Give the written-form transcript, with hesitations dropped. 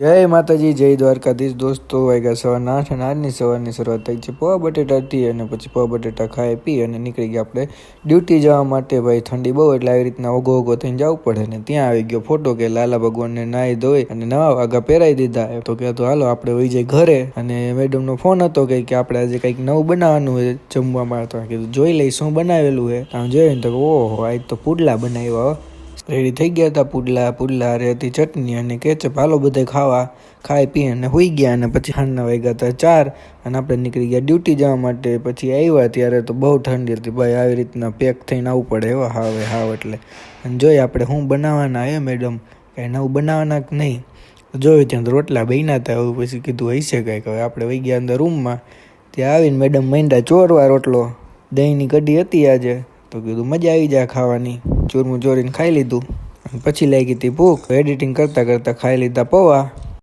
જય માતાજી, જય દ્વારકાધીશ. દોસ્તો વાગ્યા સવારના 8 અને આજની સવારની શરૂઆત થઈ છે પૌવા બટેટાથી અને પછી પૌવા બટેટા ખાઈ પી અને નીકળી ગયા આપણે ડ્યુટી જવા માટે. ભાઈ ઠંડી બહુ એટલે આવી રીતના ઓઘો થઈને જવું પડે ને ત્યાં આવી ગયો ફોટો કે લાલા ભગવાનને નાહી ધોઈ અને નવા વાઘા પહેરાવી દીધા. તો કહેતો હાલો આપણે વહી જઈએ ઘરે. અને મેડમનો ફોન હતો કે આપણે આજે કંઈક નવું બનાવવાનું હોય જમવામાં. તો કીધું જોઈ લઈ શું બનાવેલું છે. આમ જોઈને તો ઓહો આજ તો પુડલા બનાવ્યા. રેડી થઈ ગયા હતા પુડલા હારે હતી ચટણી અને કેચપ. હાલો બધા ખાઈ પી અને હોઈ ગયા. અને પછી સાંજના વાગ્યા હતા 4 અને આપણે નીકળી ગયા ડ્યુટી જવા માટે. પછી આવ્યા ત્યારે તો બહુ ઠંડી હતી ભાઈ, આવી રીતના પેક થઈને આવવું પડે એવા હાવ એટલે. અને જોઈએ આપણે શું બનાવવાના હે મેડમ, કાંઈ નવું બનાવવાના કે નહીં. જોયું ત્યાં તો રોટલા બન્યા હતા. એવું પછી કીધું હશે કાંઈક. હવે આપણે વહી ગયા અંદર રૂમમાં. ત્યાં આવીને મેડમ માંડ્યા ચોરવા રોટલો. દહીંની કઢી હતી આજે તો કીધું મજા આવી જાય ખાવાની. ચૂરમું ચોરીને ખાઈ લીધું. પછી લાગી હતી ભૂખ. એડિટિંગ કરતાં ખાઈ લીધા પૌવા.